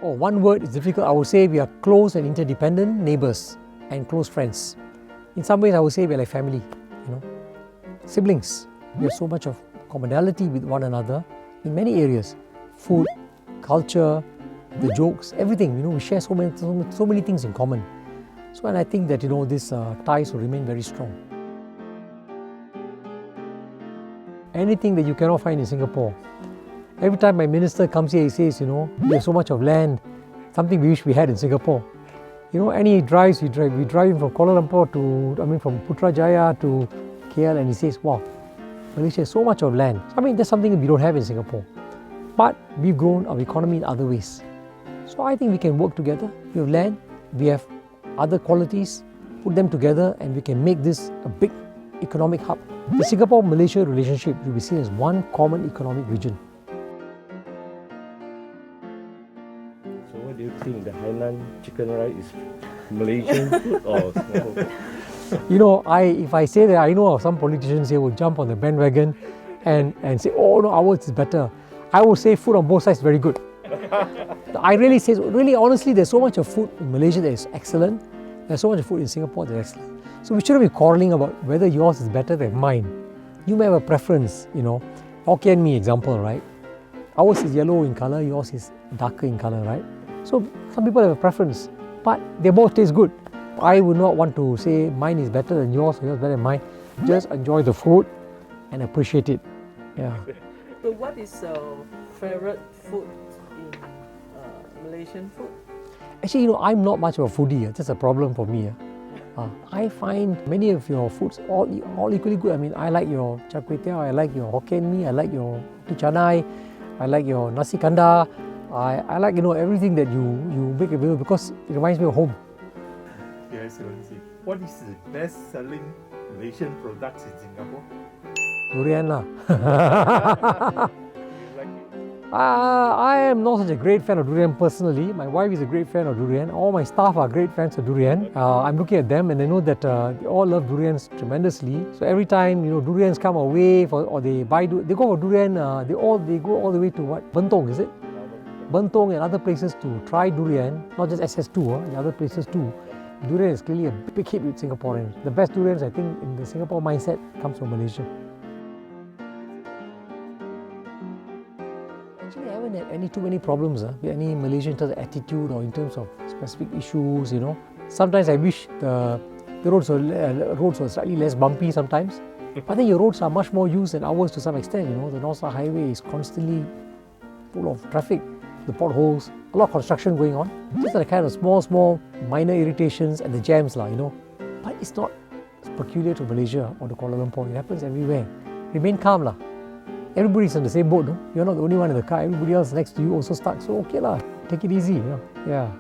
Oh, one word is difficult. I would say we are close and interdependent neighbours and close friends. In some ways, I would say we're like family, siblings. We have so much of commonality with one another in many areas. Food, culture, the jokes, everything. We share so many things in common. So, and I think that these ties will remain very strong. Anything that you cannot find in Singapore. Every time my minister comes here, he says, we have so much of land, something we wish we had in Singapore. Any drives we drive from Kuala Lumpur from Putrajaya to KL, and he says, wow, Malaysia has so much of land. So, that's something that we don't have in Singapore. But we've grown our economy in other ways. So I think we can work together. We have land, we have other qualities, put them together, and we can make this a big economic hub. The Singapore-Malaysia relationship will be seen as one common economic region. So what do you think, the Hainan chicken rice is Malaysian food or Singapore food? If I say that, I know some politicians here will jump on the bandwagon and say, oh no, ours is better. I would say food on both sides is very good. I really say, honestly, there's so much of food in Malaysia that is excellent. There's so much of food in Singapore that is excellent. So we shouldn't be quarreling about whether yours is better than mine. You may have a preference, Hokkien Mee example, right? Ours is yellow in color, yours is darker in color, right? So some people have a preference, but they both taste good. I would not want to say mine is better than yours or yours better than mine. Just enjoy the food and appreciate it. Yeah. So what is your favorite food in Malaysian food? Actually, I'm not much of a foodie. That's a problem for me. I find many of your foods all equally good. I like your char kway teow, I like your Hokkien Mee, I like your roti canai, I like your nasi kandar. I like everything that you make available because it reminds me of home. Your Excellency, what is the best-selling Malaysian products in Singapore? Durian lah. You like it? I am not such a great fan of durian personally. My wife is a great fan of durian. All my staff are great fans of durian. I'm looking at them and I know that they all love durians tremendously. So every time durians come our way or they go for durian. They go all the way to what? Bentong, is it? Bentong and other places to try durian. Not just SS2, other places too. Durian is clearly a big hit with Singaporeans. The best durians, I think, in the Singapore mindset comes from Malaysia. Actually, I haven't had too many problems with any Malaysian in terms of attitude or in terms of specific issues. Sometimes I wish the roads were slightly less bumpy sometimes. But then your roads are much more used than ours to some extent. The North-South Highway is constantly full of traffic, the potholes, a lot of construction going on. These are the kind of small minor irritations and the jams, But it's not peculiar to Malaysia or to Kuala Lumpur. It happens everywhere. Remain calm, Everybody's in the same boat, no? You're not the only one in the car. Everybody else next to you also stuck. So okay, take it easy, Yeah.